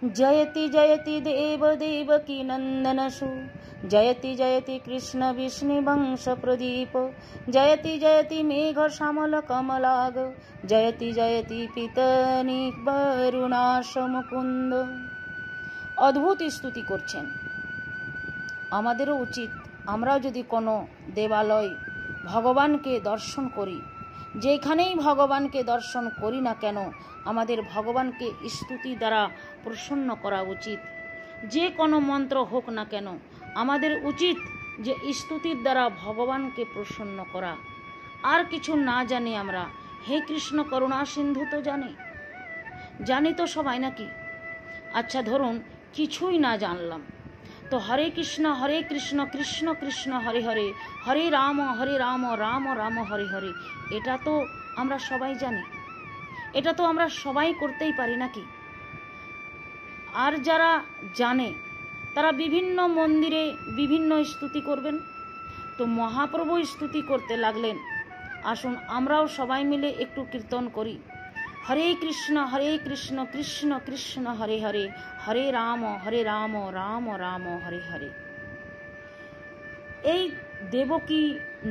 जयति जयति देव देवकी नंदनसु जयति जयति कृष्ण विष्णुवंश प्रदीप जयति जयति मेघ श्यामल कमलाग जयति जयति पितनी वरुणाश मुकुंद। অদ্ভুত স্তুতি করছেন। আমাদেরও উচিত আমরা যদি কোনো দেবালয় ভগবানকে দর্শন করি, যেখানেই ভগবানকে দর্শন করি না কেন আমাদের ভগবানকে স্তুতি দ্বারা প্রসন্ন করা উচিত। যে কোনো মন্ত্র হোক না কেন আমাদের উচিত যে স্তুতির দ্বারা ভগবানকে প্রসন্ন করা। আর কিছু না জানি আমরা, হে কৃষ্ণ করুণা সিন্ধু তো জানি তো সবাই নাকি? আচ্ছা ধরুন কিছুই না জানলাম, তো হরে কৃষ্ণ কৃষ্ণ কৃষ্ণ হরে হরে, হরে রাম রাম রাম হরে হরে, এটা তো আমরা সবাই জানি, এটা তো আমরা সবাই করতেই পারি নাকি? আর যারা জানে তারা বিভিন্ন মন্দিরে বিভিন্ন স্তুতি করবেন। তো মহাপ্রভু স্তুতি করতে লাগলেন। আসুন আমরাও সবাই মিলে একটু কীর্তন করি, হরে কৃষ্ণ কৃষ্ণ কৃষ্ণ হরে হরে, হরে রাম রাম রাম হরে হরে। এই দেবকী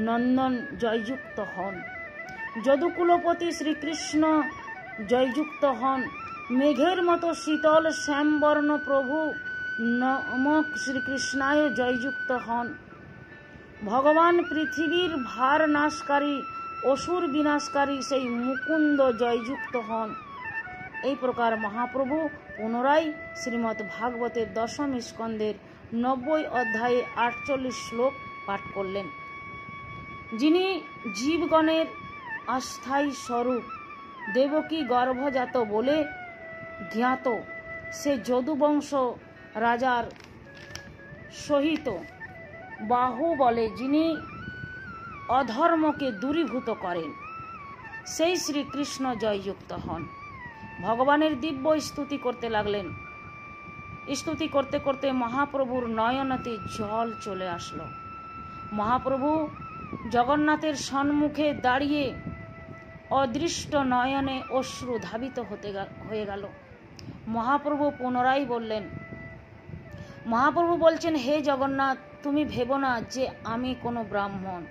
নন্দন জয়যুক্ত হন, যদুকুলপতি শ্রীকৃষ্ণ জয়যুক্ত হন, মেঘের মতো শীতল শ্যামবর্ণ প্রভু নমঃ শ্রীকৃষ্ণায় জয়যুক্ত হন, ভগবান পৃথিবীর ভার নাশকারী অসুর বিনাশকারী সেই মুকুন্দ জয়যুক্ত হন। এই প্রকার মহাপ্রভু পুনরায় শ্রীমদ্ ভাগবতের দশম স্কন্ধের 90 অধ্যায়ে 48 শ্লোক পাঠ করলেন। যিনি জীবগণের অস্থায়ী স্বরূপ দেবকী গর্ভজাত বলে জ্ঞাত, সে যদুবংশ রাজার সহিত বাহু বলে যিনি অধর্মকে দূরীভূত করেন, সেই শ্রীকৃষ্ণ জয়যুক্ত হন। ভগবানের দিব্য স্তুতি করতে লাগলেন। স্তুতি করতে করতে মহাপ্রভুর নয়নতে জল চলে আসলো। মহাপ্রভু জগন্নাথের সম্মুখে দাঁড়িয়ে অদৃষ্ট নয়নে অশ্রু ধাবিত হয়ে গেল। মহাপ্রভু পুনরায় বললেন, মহাপ্রভু বলছেন, হে জগন্নাথ, তুমি ভেবো না যে আমি কোনো ব্রাহ্মণ,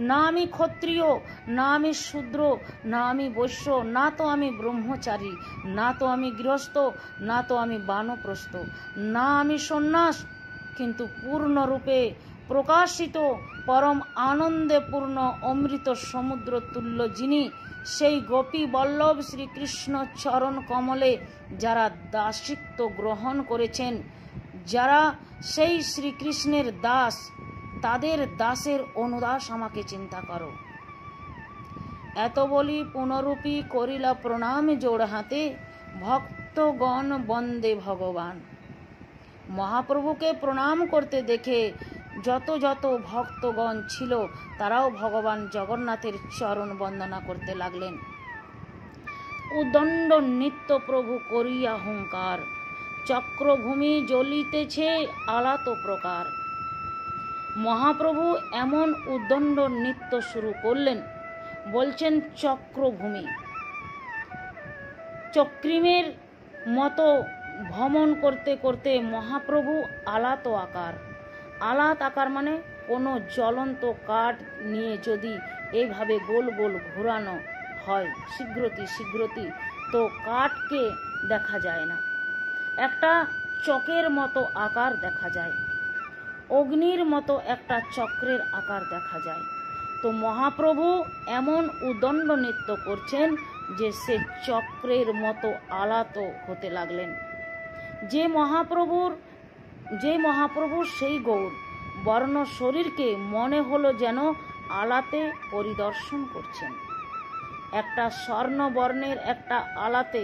না আমি ক্ষত্রিয়, না আমি শূদ্র, না আমি বৈশ্য, না তো আমি ব্রহ্মচারী, না তো আমি গৃহস্থ, না তো আমি বানপ্রস্থ, না আমি সন্ন্যাস, কিন্তু পূর্ণরূপে প্রকাশিত পরম আনন্দে পূর্ণ অমৃত সমুদ্র তুল্য যিনি, সেই গোপী বল্লভ শ্রীকৃষ্ণ চরণ কমলে যারা দাসিত্ব গ্রহণ করেছেন, যারা সেই শ্রীকৃষ্ণের দাস, তাদের দাসের অনুদাস আমাকে চিন্তা করো। এত বলি পুনরূপী করিলা প্রণাম জোড় হাতে, ভক্তগণ বন্দে ভগবান। মহাপ্রভুকে প্রণাম করতে দেখে যত যত ভক্তগণ ছিল তারাও ভগবান জগন্নাথের চরণ বন্দনা করতে লাগলেন। উদণ্ড নিত্য প্রভু করিয়া হুঙ্কার, চক্রভূমি জ্বলিতেছে আলাত প্রকার। মহাপ্রভু এমন উদণ্ড নৃত্য শুরু করলেন, বলছেন চক্রভূমি, চক্রিমের মতো ভ্রমণ করতে করতে মহাপ্রভু আলাত আকার। আলাত আকার মানে কোনো জ্বলন্ত কাঠ নিয়ে যদি এইভাবে গোল গোল ঘোরানো হয় শীঘ্রতি, তো কাঠকে দেখা যায় না, একটা চকের মতো আকার দেখা যায়, অগ্নির মতো একটা চক্রের আকার দেখা যায়। তো মহাপ্রভু এমন উদণ্ড নৃত্য করছেন যে সে চক্রের মতো আলাত হতে লাগলেন। যে মহাপ্রভুর সেই গৌর বর্ণ শরীরকে মনে হলো যেন আলাতে পরিদর্শন করছেন। একটা স্বর্ণবর্ণের একটা আলাতে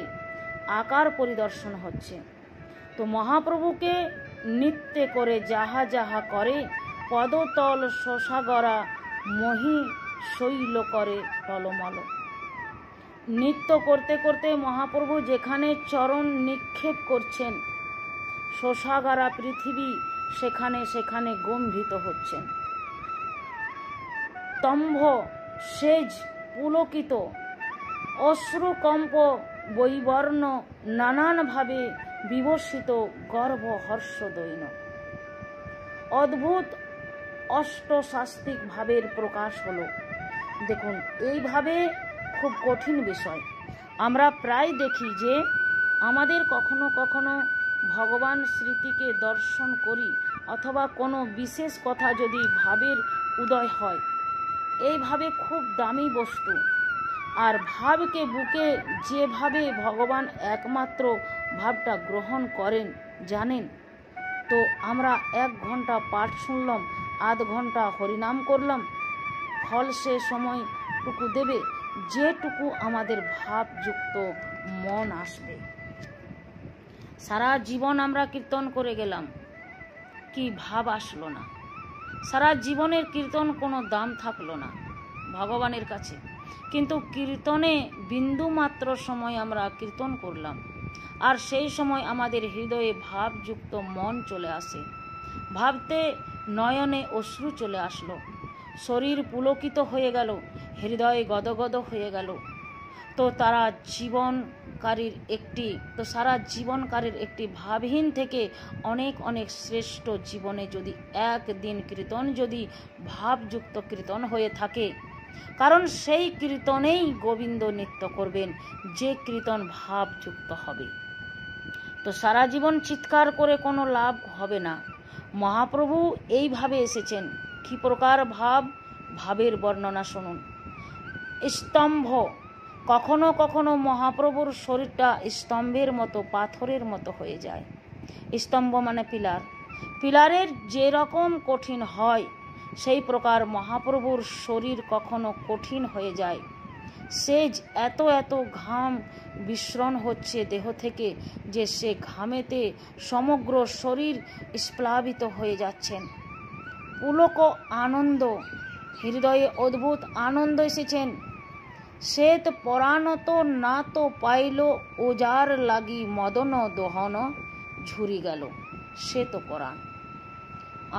আকার পরিদর্শন হচ্ছে। তো মহাপ্রভুকে নৃত্যে করে যাহা যাহা করে, পদতল শশাগরা মহি শৈল করে টলমল। নৃত্য করতে করতে মহাপ্রভু যেখানে চরণ নিক্ষেপ করছেন, শশাগরা পৃথিবী সেখানে সেখানে গম্ভীত হচ্ছেন। স্তম্ভ সেজ পুলকিত, অশ্রুকম্প বৈবর্ণ নানানভাবে বিবর্ষিত গর্ভ হর্ষ দৈন। অদ্ভুত অষ্টশাস্তিক ভাবের প্রকাশ হলো। দেখুন, এইভাবে খুব কঠিন বিষয়। আমরা প্রায় দেখি যে আমাদের কখনো কখনো ভগবান স্মৃতিকে দর্শন করি অথবা কোনো বিশেষ কথা যদি ভাবের উদয় হয়, এইভাবে খুব দামি বস্তু আর ভাবকে বুকে যেভাবে ভগবান একমাত্র ভাবটা গ্রহণ করেন জানেন তো। আমরা 1 ঘন্টা পাঠ শুনলাম, আধ ঘন্টা হরিনাম করলাম, ফল সে সময়টুকু দেবে যেটুকু আমাদের ভাবযুক্ত মন আসবে। সারা জীবন আমরা কীর্তন করে গেলাম, কি ভাব আসলো না। সারা জীবনের কীর্তন কোনো দাম থাকলো না ভগবানের কাছে, কিন্তু কীর্তনে বিন্দু মাত্র সময় আমরা কীর্তন করলাম আর সেই সময় আমাদের হৃদয়ে ভাবযুক্ত মন চলে আসে। ভাবতে নয়নে অশ্রু চলে আসলো, শরীর পুলকিত হয়ে গেল, হৃদয় গদগদ হয়ে গেল। তো সারা জীবনকারীর একটি ভাবহীন থেকে অনেক অনেক শ্রেষ্ঠ জীবনে যদি একদিন কীর্তন যদি ভাবযুক্ত কীর্তন হয়ে থাকে, কারণ সেই কীর্তনেই গোবিন্দ নৃত্য করবেন, যে কীর্তন ভাবযুক্ত হবে। তো সারা জীবন চিৎকার করে কোনো লাভ হবে না। মহাপ্রভু এইভাবে এসেছেন। কি প্রকার ভাবের বর্ণনা শুনুন। স্তম্ভ, কখনো কখনো মহাপ্রভুর শরীরটা স্তম্ভের মতো, পাথরের মতো হয়ে যায়। স্তম্ভ মানে পিলার। পিলারের যেরকম কঠিন হয় সেই প্রকার মহাপ্রভুর শরীর কখনো কঠিন হয়ে যায়। সেজ এত এত ঘাম বিস্রণ হচ্ছে দেহ থেকে যে সে ঘামেতে সমগ্র শরীর স্প্লাবিত হয়ে যাচ্ছেন। পুলক আনন্দ, হৃদয়ে অদ্ভুত আনন্দ এসেছেন। শ্বেত পরাণত না তো পাইল, ওজার লাগি মদন দহন ঝুরি গেল। শ্বেত পরাণ,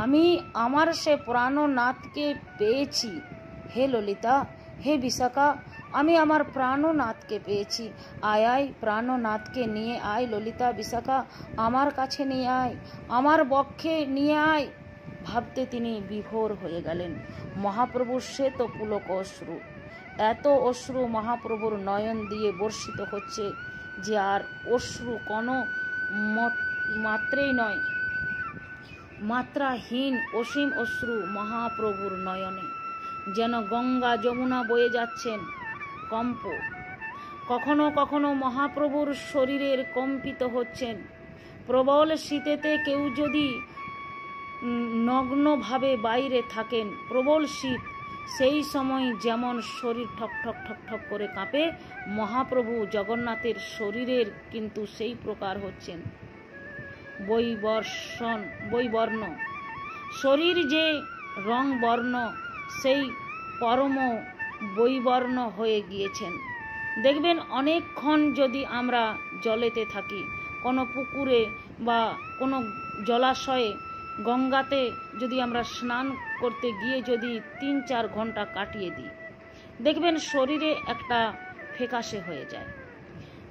আমি আমার সে প্রাণনাথকে পেয়েছি। হে ললিতা, হে বিশাখা, আমি আমার প্রাণনাথকে পেয়েছি। আয় আয়, প্রাণনাথকে নিয়ে আয়। ললিতা, বিশাখা, আমার কাছে নিয়ে আয়, আমার বক্ষে নিয়ে আয়। ভাবতে তিনি বিভোর হয়ে গেলেন। মহাপ্রভুর শ্বেত পুলক অশ্রু, এত অশ্রু মহাপ্রভুর নয়ন দিয়ে বর্ষিত হচ্ছে যে আর অশ্রু কোনো মাত্রেই নয়, মাত্রাহীন অসীম অশ্রু মহাপ্রভুর নয়নে, যেন গঙ্গা যমুনা বয়ে যাচ্ছেন কম্প। কখনো কখনো মহাপ্রভুর শরীরের কম্পিত হচ্ছেন। প্রবল শীতেতে কেউ যদি নগ্নভাবে বাইরে থাকেন, প্রবল শীত, সেই সময় যেমন শরীর ঠক ঠক ঠক ঠক করে কাঁপে, মহাপ্রভু জগন্নাথের শরীরের কিন্তু সেই প্রকার হচ্ছেন। বৈবর্ণ শরীর যে রং বর্ণ, সেই পরম বৈবর্ণ হয়ে গিয়েছেন। দেখবেন অনেকক্ষণ যদি আমরা জলেতে থাকি, কোনো পুকুরে বা কোনো জলাশয়ে, গঙ্গাতে যদি আমরা স্নান করতে গিয়ে যদি 3-4 ঘন্টা কাটিয়ে দিই, দেখবেন শরীরে একটা ফ্যাকাশে হয়ে যায়।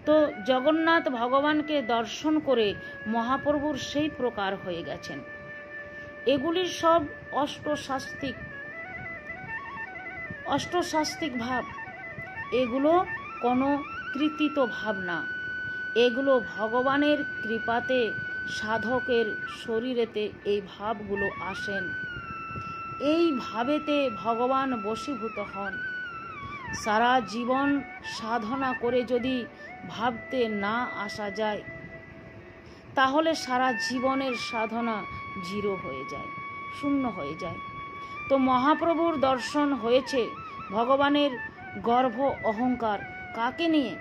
তো জগন্নাথ ভগবানকে দর্শন করে মহাপ্রভুর সেই প্রকার হয়ে গেছেন। এগুলি সব অষ্টশাস্তিক ভাব। এগুলো কোনো কৃতিত ভাব না, এগুলো ভগবানের কৃপাতে সাধকের শরীরেতে এই ভাবগুলো আসেন। এই ভাবেতে ভগবান বশীভূত হন। সারা জীবন সাধনা করে যদি ভাবতে না আসা যায়, তাহলে সারা জীবনের সাধনা জিরো হয়ে যায়, শূন্য হয়ে যায়। তো মহাপ্রভুর দর্শন হয়েছে ভগবানের গর্ভ অহংকার। কাকে নিয়ে?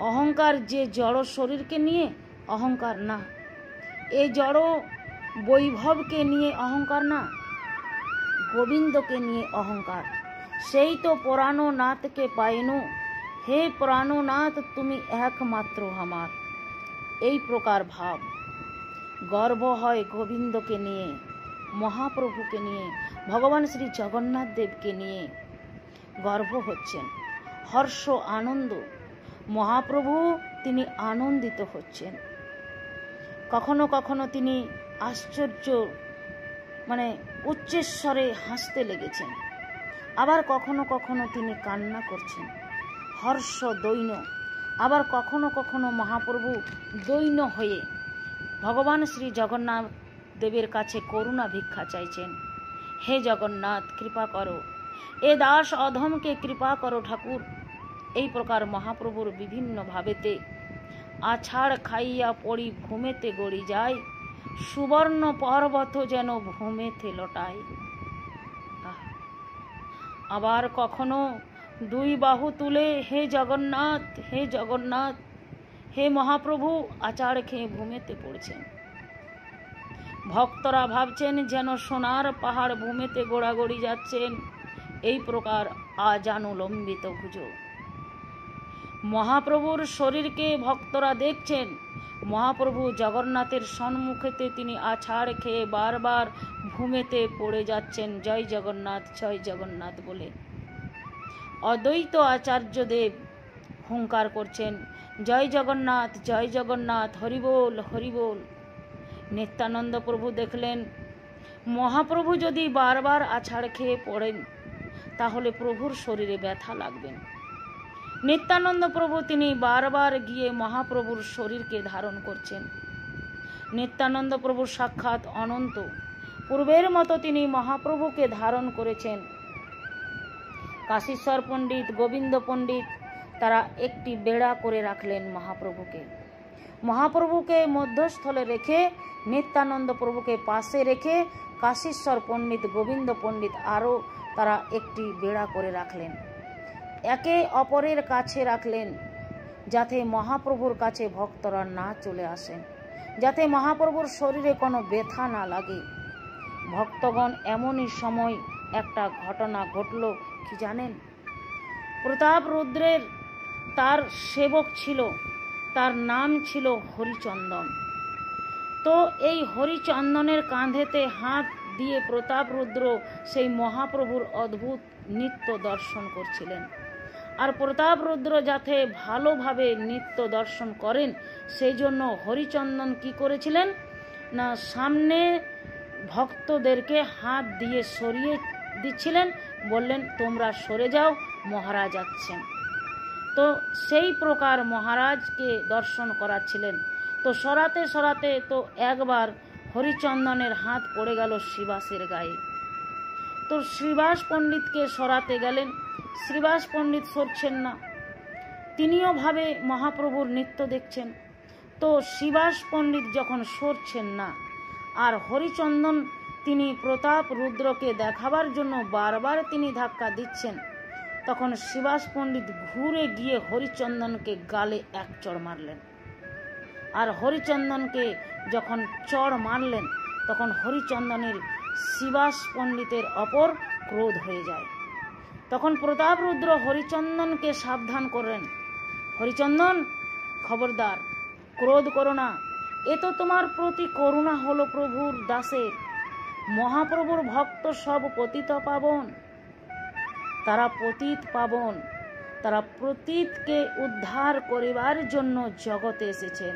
অহংকার যে জড় শরীরকে নিয়ে অহংকার না, এই জড় বৈভবকে নিয়ে অহংকার না, গোবিন্দকে নিয়ে অহংকার। সেই তো প্রাণনাথকে পাইনু, হে প্রাণনাথ তুমি একমাত্র আমার। এই প্রকার ভাব গর্ব হয় গোবিন্দকে নিয়ে, মহাপ্রভুকে নিয়ে, ভগবান শ্রী জগন্নাথ দেবকে নিয়ে গর্ব হচ্ছেন। হর্ষ আনন্দ, মহাপ্রভু তিনি আনন্দিত হচ্ছেন। কখনো কখনো তিনি আশ্চর্য উচ্চস্বরে হাসতে লেগেছেন, আবার কখনো কখনো তিনি কান্না করছেন, হর্ষ দৈন্য। আবার কখনো কখনো মহাপ্রভু দৈন্য হয়ে ভগবান শ্রী জগন্নাথ দেবের কাছে করুণা ভিক্ষা চাইছেন, হে জগন্নাথ কৃপা করো, এ দাস অধমকে কৃপা করো ঠাকুর। এই প্রকার মহাপ্রভুর বিভিন্ন ভাবেতে আছাড় খাইয়া পড়ি ভূমেতে গড়ি যায়, সুবর্ণ পর্বত যেন ভূমেতে লটায়। আবার কখনো দুই বাহু তুলে হে জগন্নাথ, হে জগন্নাথ, হে মহাপ্রভু আচার খেয়ে ভূমেতে পড়ছেন। ভক্তরা ভাবছেন যেন সোনার পাহাড় ভূমেতে গোড়াগড়ি যাচ্ছেন। এই প্রকার আজানুলম্বিত ভুজ মহাপ্রভুর শরীরকে ভক্তরা দেখছেন। মহাপ্রভু জগন্নাথের সম্মুখেতে তিনি আছাড় খেয়ে বারবার ভূমেতে পড়ে যাচ্ছেন জয় জগন্নাথ জয় জগন্নাথ বলে। অদ্বৈত আচার্যদেব হুঙ্কার করছেন জয় জগন্নাথ জয় জগন্নাথ, হরিবোল হরিবোল। নিত্যানন্দ প্রভু দেখলেন মহাপ্রভু যদি বারবার আছাড় খেয়ে পড়েন তাহলে প্রভুর শরীরে ব্যথা লাগবে। নিত্যানন্দ প্রভু তিনি বারবার গিয়ে মহাপ্রভুর শরীরকে ধারণ করছেন। নিত্যানন্দ প্রভু সাক্ষাৎ অনন্ত, পূর্বের মতো তিনি মহাপ্রভুকে ধারণ করেছেন। কাশীশ্বর পণ্ডিত, গোবিন্দ পণ্ডিত তারা একটি বেড়া করে রাখলেন মহাপ্রভুকে। মহাপ্রভুকে মধ্যস্থলে রেখে নিত্যানন্দ প্রভুকে পাশে রেখে কাশীশ্বর পণ্ডিত, গোবিন্দ পণ্ডিত আরও তারা একটি বেড়া করে রাখলেন, একে অপরের কাছে রাখলেন, যাতে মহাপ্রভুর কাছে ভক্তরা না চলে আসেন, যাতে মহাপ্রভুর শরীরে কোনো ব্যথা না লাগে। ভক্তগণ এমনই সময় একটা ঘটনা ঘটল, কি জানেন? প্রতাপ রুদ্রের তার সেবক ছিল, তার নাম ছিল হরিচন্দন। তো এই হরিচন্দনের কাঁধেতে হাত দিয়ে প্রতাপ রুদ্র সেই মহাপ্রভুর অদ্ভুত নৃত্য দর্শন করছিলেন। আর প্রতাপ রুদ্র যাতে ভালোভাবে নৃত্য দর্শন করেন সেই জন্য হরিচন্দন কি করেছিলেন না, সামনে ভক্তদেরকে হাত দিয়ে সরিয়ে দিচ্ছিলেন, বললেন তোমরা সরে যাও, মহারাজ আছেন। তো সেই প্রকার মহারাজকে দর্শন করাচ্ছিলেন। তো সরাতে সরাতে তো একবার হরিচন্দনের হাত পড়ে গেল শ্রীবাসের গায়ে। তো শ্রীবাস পণ্ডিতকে সরাতে গেলেন, শ্রীবাস পণ্ডিত সরছেন না, তিনিও ভাবে মহাপ্রভুর নৃত্য দেখছেন। তো শ্রীবাস পণ্ডিত যখন সরছেন না আর হরিচন্দন তিনি প্রতাপ রুদ্রকে দেখাবার জন্য বারবার তিনি ধাক্কা দিচ্ছেন, তখন শ্রীবাস পণ্ডিত ঘুরে গিয়ে হরিচন্দনকে গালে এক চড় মারলেন। আর হরিচন্দনকে যখন চড় মারলেন তখন হরিচন্দনের শ্রীবাস পণ্ডিতের অপর ক্রোধ হয়ে যায়। তখন প্রতাপ রুদ্র হরিচন্দনকে সাবধান করলেন, হরিচন্দন খবরদার, ক্রোধ করো না, এ তো তোমার প্রতি করুণা হলো প্রভুর দাসের। মহাপ্রভুর ভক্ত সব পতিত পাবন, তারা পতিত পাবন, তারা পতিতকে উদ্ধার করিবার জন্য জগতে এসেছেন।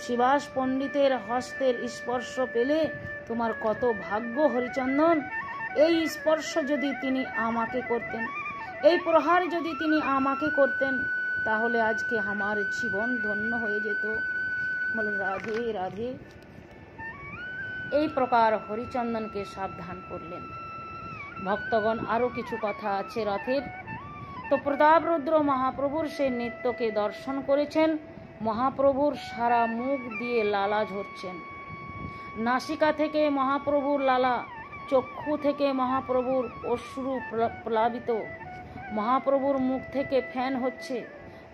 শ্রীবাস পণ্ডিতের হস্তের স্পর্শ পেলে তোমার কত ভাগ্য হরিচন্দন। এই স্পর্শ যদি তিনি আমাকে করতেন, এই প্রহার যদি তিনি আমাকে করতেন, তাহলে আজকে আমার জীবন ধন্য হয়ে যেত। বল রাধে রাধে। এই প্রকার হরিচন্দনকে সাবধান করলেন। ভক্তগণ আরও কিছু কথা আছে রথের। তো প্রতাপ রুদ্র মহাপ্রভুর সেই নৃত্যকে দর্শন করেছেন। মহাপ্রভুর সারা মুখ দিয়ে লালা ঝরছেন, নাসিকা থেকে মহাপ্রভুর লালা, চক্ষু থেকে মহাপ্রভুর অশ্রু প্লাবিত, মহাপ্রভুর মুখ থেকে ফ্যান হচ্ছে।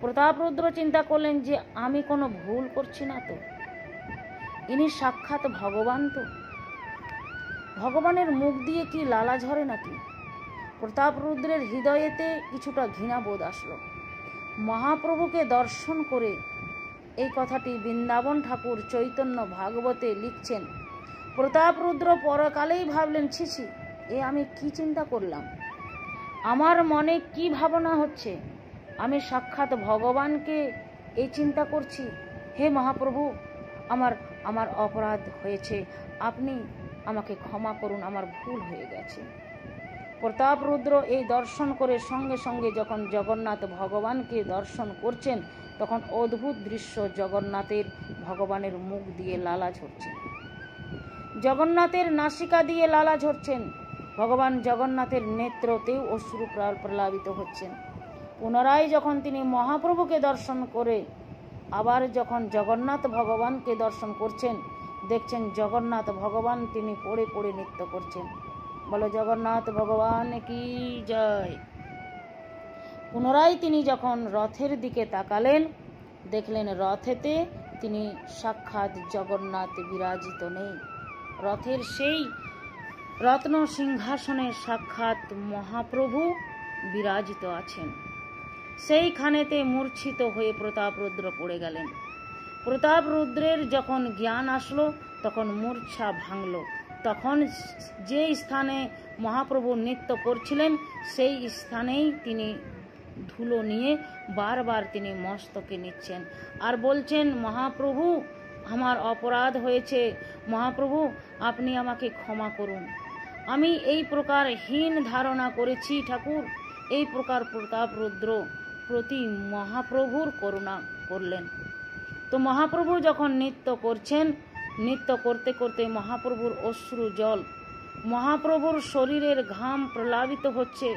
প্রতাপ রুদ্র চিন্তা করলেন যে আমি কোনো ভুল করছি না তো, ইনি সাক্ষাৎ ভগবান, তো ভগবানের মুখ দিয়ে কি লালা ঝরে নাকি? প্রতাপ রুদ্রের হৃদয়েতে কিছুটা ঘৃণাবোধ আসলো। মহাপ্রভুকে দর্শন করে, এই কথাটি বৃন্দাবন ঠাকুর চৈতন্য ভাগবতে লিখছেন, প্রতাপ রুদ্র পরকালেই ভাবলেন, ছি ছি, এ আমি কি চিন্তা করলাম, আমার মনে কি ভাবনা হচ্ছে, আমি সাক্ষাৎ ভগবানকে এই চিন্তা করছি। হে মহাপ্রভু, আমার অপরাধ হয়েছে, আপনি আমাকে ক্ষমা করুন, আমার ভুল হয়ে গেছে। প্রতাপরুদ্র এই দর্শন করে সঙ্গে সঙ্গে যখন জগন্নাথ ভগবানকে দর্শন করছেন, তখন অদ্ভুত দৃশ্য, জগন্নাথের ভগবানের মুখ দিয়ে লালা ঝরছেন, জগন্নাথের নাসিকা দিয়ে লালা ঝরছেন, ভগবান জগন্নাথের নেত্রতেও অশ্রু প্রলাপিত হচ্ছেন। পুনরায় যখন তিনি মহাপ্রভুকে দর্শন করে আবার যখন জগন্নাথ ভগবানকে দর্শন করছেন, দেখছেন জগন্নাথ ভগবান তিনি পড়ে পড়ে নৃত্য করছেন। বলো জগন্নাথ ভগবান কি জয়। পুনরায় তিনি যখন রথের দিকে তাকালেন, দেখলেন রথেতে তিনি সাক্ষাৎ জগন্নাথ বিরাজিত নেই, রথের সেই রত্ন সিংহাসনে সাক্ষাৎ মহাপ্রভু বিরাজিত আছেন। সেইখানেতে মূর্ছিত হয়ে প্রতাপরুদ্র পড়ে গেলেন। প্রতাপরুদ্রের যখন জ্ঞান আসলো, তখন মূর্ছা ভাঙল। তখন যে স্থানে মহাপ্রভু নৃত্য করছিলেন, সেই স্থানেই তিনি ধুলো নিয়ে বারবার তিনি মস্তকে নিচ্ছেন আর বলছেন, মহাপ্রভু আমার অপরাধ হয়েছে, মহাপ্রভু আপনি আমাকে ক্ষমা করুন, আমি এই প্রকার হীন ধারণা করেছি ঠাকুর। এই প্রকার প্রতাপরুদ্র প্রতি মহাপ্রভুর করুণা করলেন। তো মহাপ্রভু যখন নৃত্য করছেন, নৃত্য করতে করতে মহাপ্রভুর অশ্রু জল, মহাপ্রভুর শরীরের ঘাম প্রলাপিত হচ্ছে,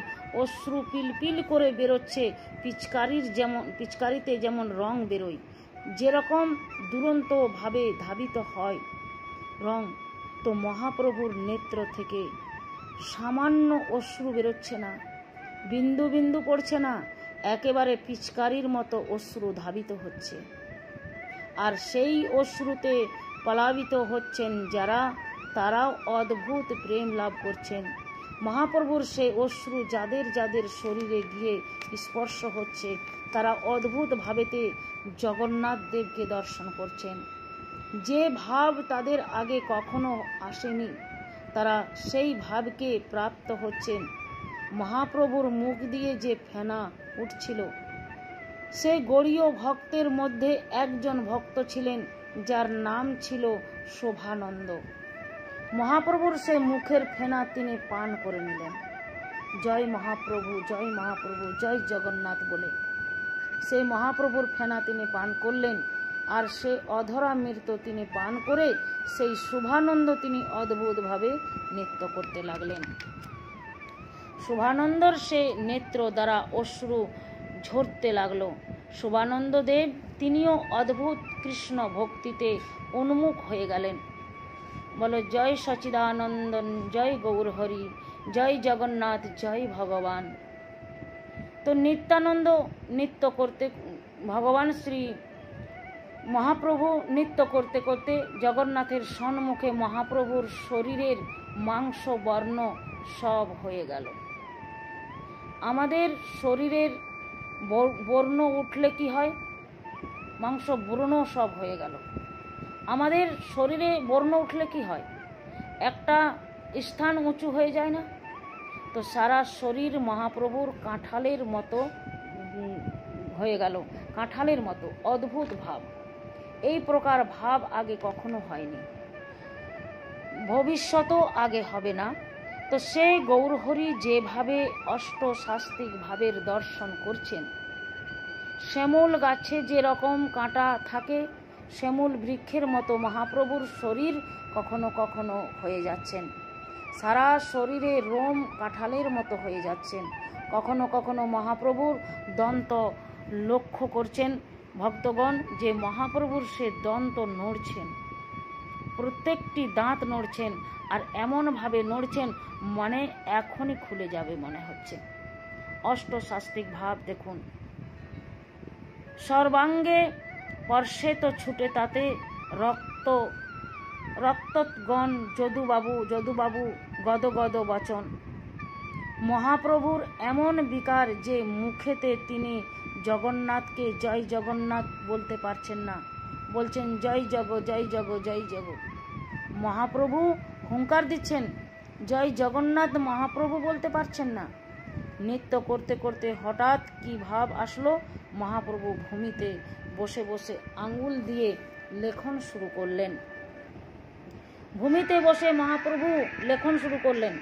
অশ্রু পিলপিল করে বেরোচ্ছে, পিচকারিতে যেমন রং বেরোয়, যেরকম দুরন্ত ভাবে ধাবিত হয় রং, তো মহাপ্রভুর নেত্র থেকে সামান্য অশ্রু বেরোচ্ছে না, বিন্দু বিন্দু পড়ছে না, একেবারে পিচকারির মতো অশ্রু ধাবিত হচ্ছে। আর সেই অশ্রুতে প্লাবিত হচ্ছেন যারা, তারাও অদ্ভুত প্রেম লাভ করছেন। মহাপ্রভুর সেই অশ্রু যাদের যাদের শরীরে গিয়ে স্পর্শ হচ্ছে, তারা অদ্ভুত ভাবেতে জগন্নাথ দেবকে দর্শন করছেন। যে ভাব তাদের আগে কখনো আসেনি, তারা সেই ভাবকে প্রাপ্ত হচ্ছেন। মহাপ্রভুর মুখ দিয়ে যে ফেনা উঠছিল, সেই গৌড়ীয় ভক্তের মধ্যে একজন ভক্ত ছিলেন যার নাম ছিল শোভানন্দ। মহাপ্রভুর সেই মুখের ফেনা তিনি পান করে নিলেন। জয় মহাপ্রভু, জয় মহাপ্রভু, জয় জগন্নাথ বলে সেই মহাপ্রভুর ফেনা তিনি পান করলেন। আর সে অধরামৃত তিনি পান করে সেই শুভানন্দ তিনি অদ্ভুতভাবে নৃত্য করতে লাগলেন। শুভানন্দর সে নেত্র দ্বারা অশ্রু ঝরতে লাগলো। শুভানন্দ দেব তিনিও অদ্ভুত কৃষ্ণ ভক্তিতে উন্মুখ হয়ে গেলেন। বলো জয় সচিদানন্দন, জয় গৌরহরি, জয় জগন্নাথ, জয় ভগবান। তো নিত্যানন্দ নৃত্য করতে, ভগবান শ্রী মহাপ্রভু নৃত্য করতে করতে জগন্নাথের সম্মুখে মহাপ্রভুর শরীরের মাংস বর্ণ সব হয়ে গেল। আমাদের শরীরের বর্ণ উঠলে কি হয়? মাংস ব্রণ সব হয়ে গেল। আমাদের শরীরে বর্ণ উঠলে কি হয়? একটা স্থান উঁচু হয়ে যায় না? তো সারা শরীর মহাপ্রভুর কাঁঠালের মতো হয়ে গেল, কাঁঠালের মতো অদ্ভুত ভাব। এই প্রকার ভাব আগে কখনো হয়নি, ভবিষ্যতেও আগে হবে না। তো সেই গৌরহরি যেভাবে অষ্টশাস্ত্রিক ভাবের দর্শন করছেন, শ্যামল গাছে যেরকম কাঁটা থাকে, শ্যামল বৃক্ষের মতো মহাপ্রভুর শরীর কখনো কখনো হয়ে যাচ্ছেন, সারা শরীরে রোম কাঁঠালের মতো হয়ে যাচ্ছেন। কখনো কখনো মহাপ্রভুর দন্ত লক্ষ্য করছেন ভক্তগণ, যে মহাপ্রভুর সে দন্ত নড়ছেন, প্রত্যেকটি দাঁত নড়ছেন, আর এমনভাবে নড়ছেন মানে এখনই খুলে যাবে মনে হচ্ছে। অষ্টশাস্ত্রিক ভাব দেখুন। সর্বাঙ্গে স্পর্শে তো ছুটে তাতে রক্তগণ যদুবাবু গদ গদ বচন। মহাপ্রভুর এমন বিকার যে মুখেতে তিনি জগন্নাথকে জয় জগন্নাথ বলতে পারছেন না, বলছেন জয় জগ, জয় জগ, জয় জগ। মহাপ্রভু হুঙ্কার দিচ্ছেন জয় জগন্নাথ, মহাপ্রভু বলতে পারছেন না। নৃত্য করতে করতে হঠাৎ কি ভাব আসলো, মহাপ্রভু ভূমিতে বসে বসে আঙ্গুল দিয়ে লেখন শুরু করলেন। ভূমিতে বসে মহাপ্রভু লেখন শুরু করলেন।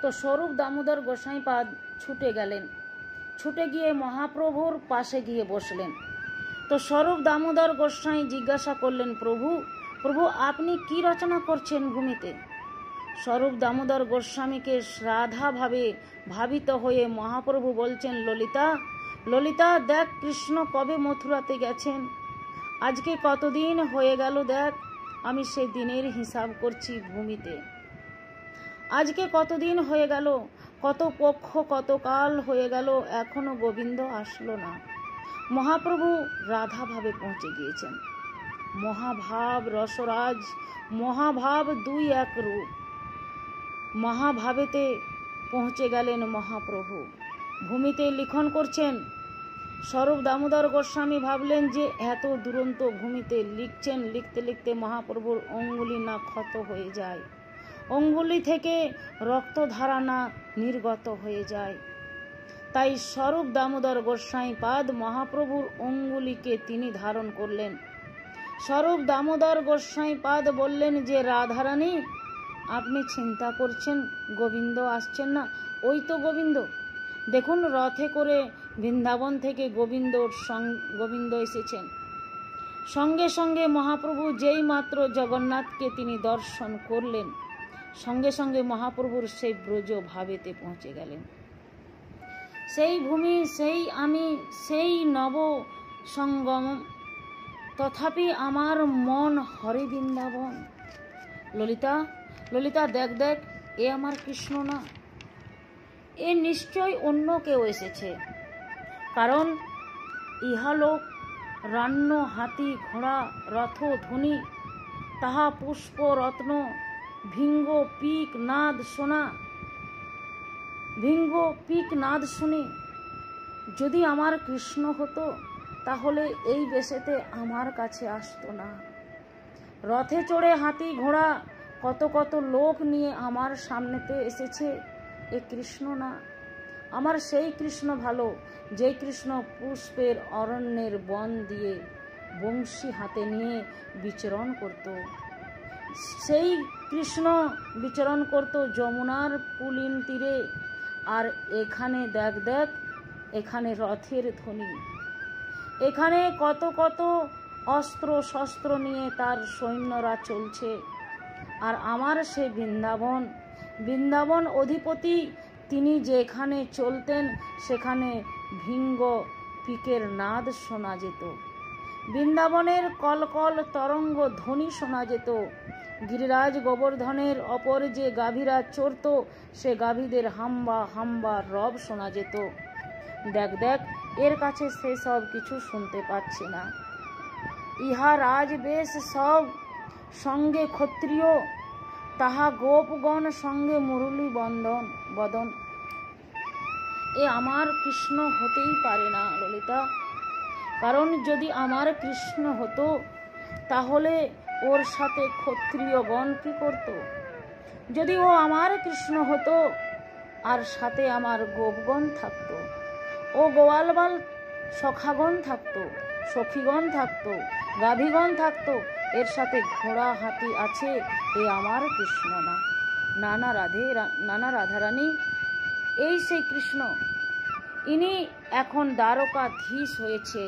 তো স্বরূপ দামোদর গোসাইপাদ ছুটে গেলেন, ছুটে গিয়ে মহাপ্রভুর পাশে গিয়ে বসলেন। তো স্বরূপ দামোদর গোসাই জিজ্ঞাসা করলেন, প্রভু প্রভু আপনি কি রচনা করছেন ভূমিতে? স্বরূপ দামোদর গোস্বামীকে শ্রাদ্ধাভাবে ভাবিত হয়ে মহাপ্রভু বলছেন, ললিতা ললিতা দেখ, কৃষ্ণ কবে মথুরাতে গেছেন, আজকে কতদিন হয়ে গেল দেখ, আমি সে দিনের হিসাব করছি ভূমিতে। আজকে কতদিন হয়ে গেল, কত পক্ষ কত কাল হয়ে গেল, এখনো গোবিন্দ আসলো না। মহাপ্রভু রাধাভাবে পৌঁছে গিয়েছেন। মহাভাব রসরাজ, মহাভাব দুই এক রূপ। মহাভাবেতে পৌঁছে গেলেন মহাপ্রভু। ভূমিতে লিখন করছেন। স্বরূপ দামোদর গোস্বামী ভাবলেন যে এত দুরন্ত ভূমিতে লিখছেন, লিখতে লিখতে মহাপ্রভুর অঙ্গুলি না ক্ষত হয়ে যায়, অঙ্গুলি থেকে রক্তধারা না নির্গত হয়ে যায়। তাই স্বরূপ দামোদর গোস্বাইপাদ মহাপ্রভুর অঙ্গুলিকে তিনি ধারণ করলেন। স্বরূপ দামোদর গোস্বাইপাদ বললেন যে, রাধারানী আপনি চিন্তা করছেন গোবিন্দ আসছেন না, ওই তো গোবিন্দ, দেখুন রথে করে বৃন্দাবন থেকে গোবিন্দ এসেছেন। সঙ্গে সঙ্গে মহাপ্রভু যেই মাত্র জগন্নাথকে তিনি দর্শন করলেন, সঙ্গে সঙ্গে মহাপ্রভুর সেই ব্রজ ভাবেতে পৌঁছে গেলেন। সেই ভূমি, সেই আমি, সেই নব সঙ্গম, তথাপি আমার মন হরে বৃন্দাবন। ললিতা ললিতা দেখ দেখ, এ আমার কৃষ্ণ না, এ নিশ্চয় অন্য কেউ এসেছে। কারণ ইহালোক রান্য হাতি ঘোড়া রথ ধ্বনি, তাহা পুষ্প রত্ন ভিঙ্গ পিক নাদ শোনা, ভিঙ্গ পিক নাদ শুনে যদি আমার কৃষ্ণ হতো তাহলে এই বেশেতে আমার কাছে আসতো না। রথে চড়ে হাতি ঘোড়া কত কত লোক নিয়ে আমার সামনেতে এসেছে, এ কৃষ্ণ না। আমার সেই কৃষ্ণ ভালো, যে কৃষ্ণ পুষ্পের অরণ্যের বন দিয়ে বংশী হাতে নিয়ে বিচরণ করত। সেই কৃষ্ণ বিচরণ করত যমুনার পুলিন তীরে। আর এখানে দেখ দেখ, এখানে রথের ধ্বনি, এখানে কত কত অস্ত্র শস্ত্র নিয়ে তার সৈন্যরা চলছে। আর আমার সে বৃন্দাবন, বৃন্দাবন অধিপতি তিনি যেখানে চলতেন সেখানে ভিঙ্গ পিকের নাদ শোনা যেত, বৃন্দাবনের কলকল তরঙ্গ ধ্বনি শোনা যেত। গিরিরাজ গোবর্ধনের অপর যে গাভীরা চড়ত, সে গাভীদের হাম্বা হাম্বা রব শোনা যেত। দেখ দেখ, এর কাছে সে সব কিছু শুনতে পাচ্ছে না। ইহা রাজবেশ সব, সঙ্গে ক্ষত্রিয়, তাহা গোপগণ সঙ্গে মুরলী বদন। এ আমার কৃষ্ণ হতেই পারে না ললিতা। কারণ যদি আমার কৃষ্ণ হতো তাহলে ওর সাথে ক্ষত্রিয়গণ কি করত? যদি ও আমার কৃষ্ণ হতো আর সাথে আমার গোপগণ থাকতো, ও গোয়ালবাল সখাগণ থাকতো, সখীগণ থাকতো, গাভীগণ থাকতো, এর সাথে ঘোড়া হাতি আছে, এ আমার কৃষ্ণ না। নানা রাধারানী, এই সেই কৃষ্ণ, ইনি এখন দ্বারকাধীশ হয়েছে।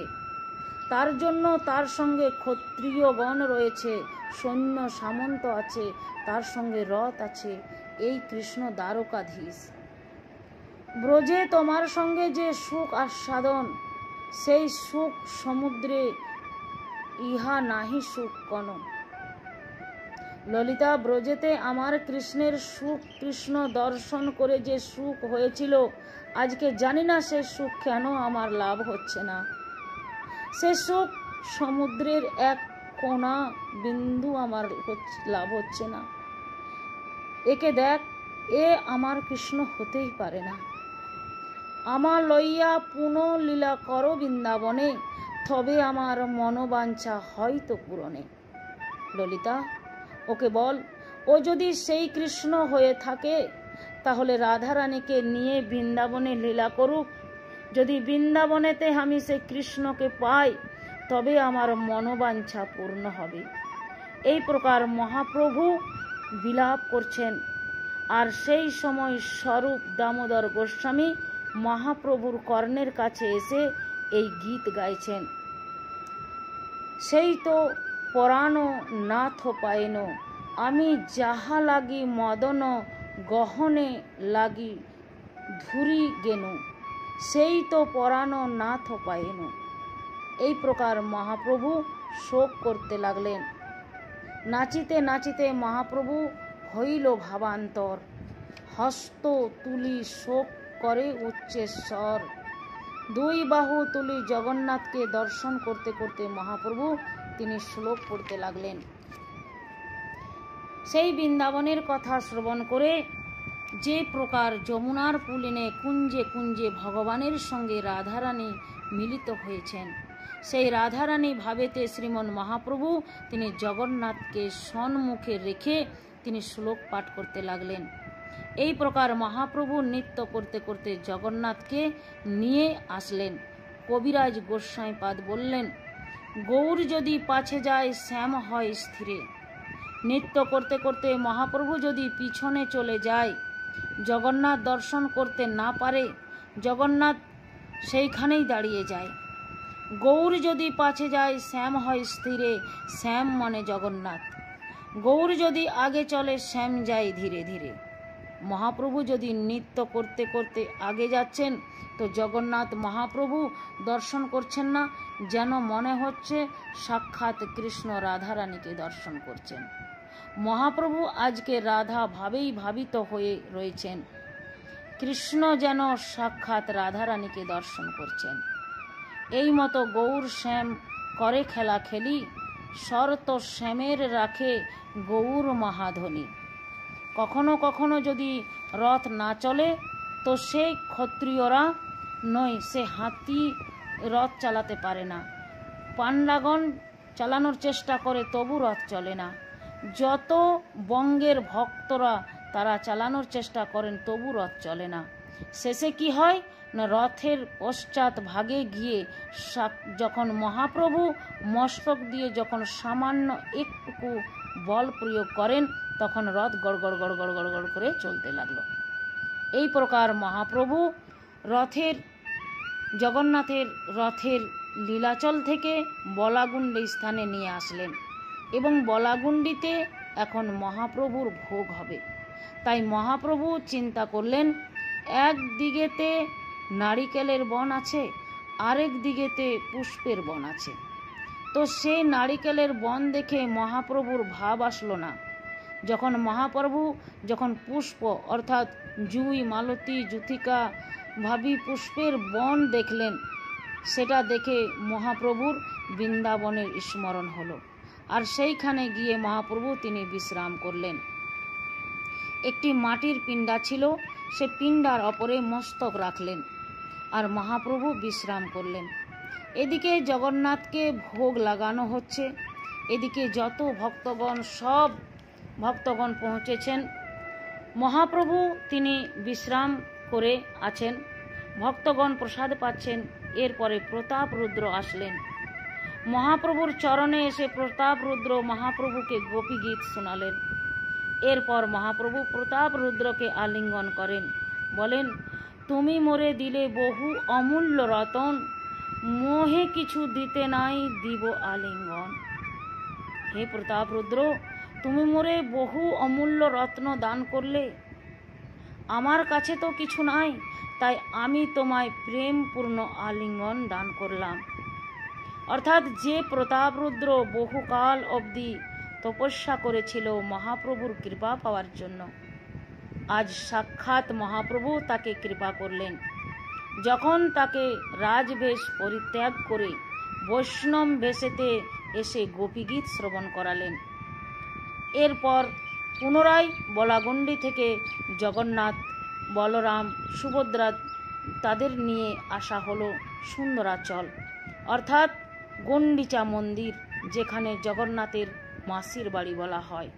তার জন্য তার সঙ্গে ক্ষত্রিয়গণ রয়েছে, সৈন্য সামন্ত আছে, তার সঙ্গে রথ আছে। এই কৃষ্ণ দ্বারকাধীশ। ব্রজে তোমার সঙ্গে যে সুখ আস্বাদন, সেই সুখ সমুদ্রে ইহা নাহি সুখ কোন। ললিতা, ব্রজেতে আমার কৃষ্ণের সুখ, কৃষ্ণ দর্শন করে যে সুখ হয়েছিল, আজকে জানি না সে সুখ কেন আমার লাভ হচ্ছে না। সে সুখ সমুদ্রের এক কোনা বিন্দু আমার লাভ হচ্ছে না। একে দেখ, এ আমার কৃষ্ণ হতেই পারে না। আমার লইয়া পুনঃ লীলা করো বৃন্দাবনে, তবে আমার মনোবাঞ্ছা হয়তো পূরণে। ললিতা, ওকে বল, ও যদি সেই কৃষ্ণ হয়ে থাকে তাহলে রাধারানীকে নিয়ে বৃন্দাবনে লীলা করুক। যদি বৃন্দাবনেতে আমি সে কৃষ্ণকে পাই তবে আমার মনোবাঞ্ছা পূর্ণ হবে। এই প্রকার মহাপ্রভু বিলাপ করছেন। আর সেই সময় স্বরূপ দামোদর গোস্বামী মহাপ্রভুর কর্ণের কাছে এসে এই গীত গাইছেন। সেই তো পরাণ না থোপায়েন, আমি যাহা লাগি মদন গহনে লাগি ধুরি গেনু, সেই তো পরাণ না থোপায়েন। এই প্রকার মহাপ্রভু শোক করতে লাগলেন। নাচিতে নাচিতে মহাপ্রভু হইল ভাবান্তর, হস্ত তুলি শোক করে উচ্চেশ্বর। দুই বাহু তুলি জগন্নাথকে দর্শন করতে করতে মহাপ্রভু তিনি শ্লোক পড়তে লাগলেন। সেই বৃন্দাবনের কথা শ্রবণ করে যে প্রকার যমুনার পুলিনে কুঞ্জে কুঞ্জে ভগবানের সঙ্গে রাধারানী মিলিত হয়েছেন, সেই রাধারানী ভাবেতে শ্রীমন মহাপ্রভু তিনি জগন্নাথকে সম্মুখে রেখে তিনি শ্লোক পাঠ করতে লাগলেন। এই প্রকার মহাপ্রভু নৃত্য করতে করতে জগন্নাথকে নিয়ে আসলেন। কবিরাজ গোস্বাইপাদ বললেন, গৌর যদি পাছে যায় শ্যাম হয় স্থিরে। নৃত্য করতে করতে মহাপ্রভু যদি পিছনে চলে যায়, জগন্নাথ দর্শন করতে না পারে, জগন্নাথ সেইখানেই দাঁড়িয়ে যায়। গৌর যদি পাছে যায় শ্যাম হয় স্থিরে, শ্যাম মানে জগন্নাথ। গৌর যদি আগে চলে শ্যাম যায় ধীরে ধীরে। মহাপ্রভু যদি নৃত্য করতে করতে আগে যাচ্ছেন তো জগন্নাথ মহাপ্রভু দর্শন করছেন না, যেন মনে হচ্ছে সাক্ষাৎ কৃষ্ণ রাধারানীকে দর্শন করছেন। মহাপ্রভু আজকে রাধা ভাবেই ভাবিত হয়ে রয়েছেন। কৃষ্ণ যেন সাক্ষাৎ রাধারানীকে দর্শন করছেন। এই মতো গৌর শ্যাম করে খেলা খেলি, শর্ত শ্যামের রাখে গৌর মহাধনী। কখনো কখনো যদি রথ না চলে তো সে ক্ষত্রিয়রা নয়, সে হাতি রথ চালাতে পারে না। পাণ্ডাগণ চালানোর চেষ্টা করে তবু রথ চলে না। যত বঙ্গের ভক্তরা তারা চালানোর চেষ্টা করেন তবু রথ চলে না। শেষে কি হয় না, রথের পশ্চাৎ ভাগে গিয়ে যখন মহাপ্রভু মস্তক দিয়ে যখন সামান্য একটুকু বল প্রয়োগ করেন তখন রথ গড়গড় গড়গড় গড়গড় করে চলতে লাগলো। এই প্রকার মহাপ্রভু জগন্নাথের রথের লীলাচল থেকে বলাগুন্ডি স্থানে নিয়ে আসলেন এবং বলাগুন্ডিতে এখন মহাপ্রভুর ভোগ হবে। তাই মহাপ্রভু চিন্তা করলেন, একদিকেতে নারিকেলের বন আছে, আরেক দিকেতে পুষ্পের বন আছে। তো সেই নারিকেলের বন দেখে মহাপ্রভুর ভাব আসলো না। যখন পুষ্প অর্থাৎ জুই, মালতী, জুথিকা ভাবি পুষ্পের বন দেখলেন, সেটা দেখে মহাপ্রভুর বৃন্দাবনের স্মরণ হলো। আর সেইখানে গিয়ে মহাপ্রভু তিনি বিশ্রাম করলেন। একটি মাটির পিণ্ডা ছিল, সে পিণ্ডার ওপরে মস্তক রাখলেন আর মহাপ্রভু বিশ্রাম করলেন। এদিকে জগন্নাথকে ভোগ লাগানো হচ্ছে, এদিকে যত ভক্তগণ সব ভক্তগণ পৌঁছেছেন। মহাপ্রভু তিনি বিশ্রাম করে আছেন, ভক্তগণ প্রসাদ পাচ্ছেন। এরপরে প্রতাপ রুদ্র আসলেন। মহাপ্রভুর চরণে এসে প্রতাপ রুদ্র মহাপ্রভুকে গোপী গীত শোনালেন। এরপর মহাপ্রভু প্রতাপ রুদ্রকে আলিঙ্গন করেন, বলেন, তুমি মোরে দিলে বহু অমূল্য রতন, মোহে কিছু দিতে নাই দিব আলিঙ্গন। হে প্রতাপ রুদ্র, তুমি মোরে বহু অমূল্য রত্ন দান করলে, আমার কাছে তো কিছু নাই, তাই আমি তোমায় প্রেমপূর্ণ আলিঙ্গন দান করলাম। অর্থাৎ যে প্রতাপ রুদ্র বহুকাল অবধি তপস্যা করেছিল মহাপ্রভুর কৃপা পাওয়ার জন্য, আজ সাক্ষাৎ মহাপ্রভু তাকে কৃপা করলেন। যখন তাকে রাজবেশ পরিত্যাগ করে বৈষ্ণব বেশেতে এসে গোপীগীত শ্রবণ করালেন। এরপর পুনরায় বলাগুন্ডি থেকে জগন্নাথ, বলরাম, সুভদ্রা তাদের নিয়ে আসা হলো সুন্দরাচল, অর্থাৎ গন্ডিচা মন্দির, যেখানে জগন্নাথের মাসির বাড়ি বলা হয়।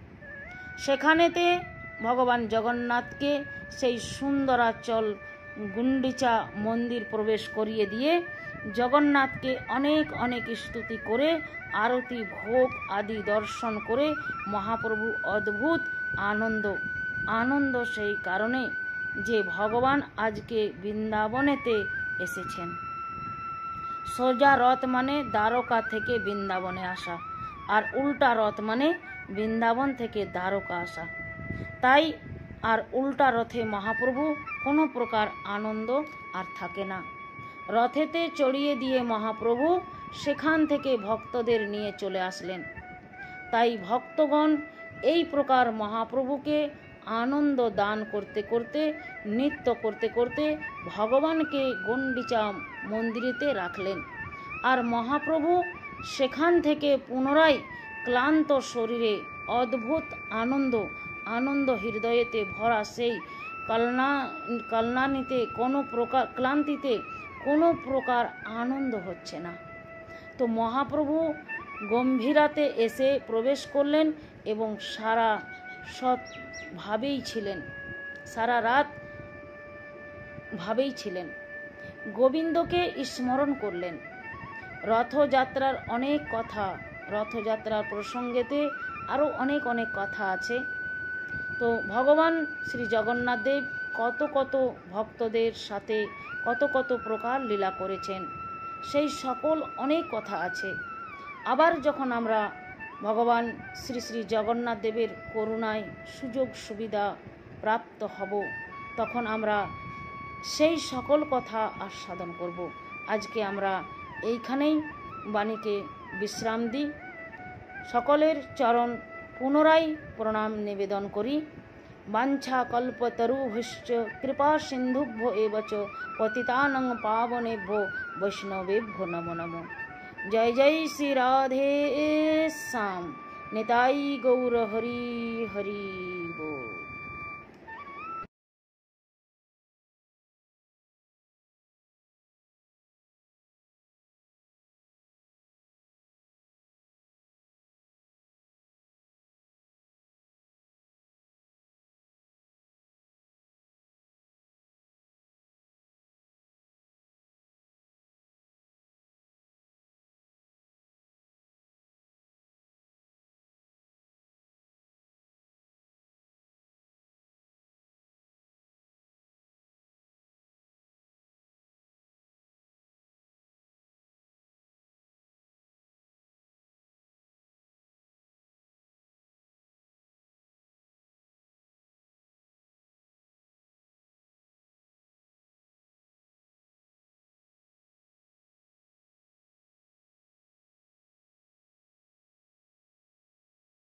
সেখানেতে ভগবান জগন্নাথকে সেই সুন্দরাচল গুন্ডিচা মন্দির প্রবেশ করিয়ে দিয়ে জগন্নাথকে অনেক অনেক স্তুতি করে আরতি ভোগ আদি দর্শন করে মহাপ্রভু অদ্ভুত আনন্দ সেই কারণে যে ভগবান আজকে বৃন্দাবনেতে এসেছেন। সোজা রথ মানে দ্বারকা থেকে বৃন্দাবনে আসা, আর উল্টা রথ মানে বৃন্দাবন থেকে দ্বারকা আসা। তাই আর উল্টা রথে মহাপ্রভু কোনো প্রকার আনন্দ আর থাকে না। রথেতে চড়িয়ে দিয়ে মহাপ্রভু সেখান থেকে ভক্তদের নিয়ে চলে আসলেন। তাই ভক্তগণ এই প্রকার মহাপ্রভুকে আনন্দ দান করতে করতে, নৃত্য করতে করতে ভগবানকে গুন্ডিচা মন্দিরেতে রাখলেন। আর মহাপ্রভু সেখান থেকে পুনরায় ক্লান্ত শরীরে অদ্ভুত আনন্দ হৃদয়েতে ভরা সেই ক্লান্তিতে কোনো প্রকার আনন্দ হচ্ছে না। তো মহাপ্রভু গম্ভীরাতে এসে প্রবেশ করলেন এবং সারা রাত ভাবেই ছিলেন, গোবিন্দকে স্মরণ করলেন। রথযাত্রার অনেক কথা, রথযাত্রার প্রসঙ্গেতে আরও অনেক কথা আছে। তো ভগবান শ্রী জগন্নাথ দেব কত ভক্তদের সাথে কত প্রকার লীলা করেছেন, সেই সকল অনেক কথা আছে। আবার যখন আমরা ভগবান শ্রী শ্রী জগন্নাথ দেবের করুণায় সুযোগ সুবিধা প্রাপ্ত হব, তখন আমরা সেই সকল কথা আস্বাদন করব। আজকে আমরা এইখানেই বাণীকে বিশ্রাম দিই। সকলের চরণ পুনরায় প্রণাম নিবেদন করি। বাঞ্ছা কল্পতরুভ্যশ্চ কৃপা সিন্ধুভ্যো এব চ পতিতানাং পাবনেভ্যো বৈষ্ণবেভ্যো নমো নমো। জয় জয় শ্রী রাধে শ্যাম। নিতাই গৌর হরি হরি।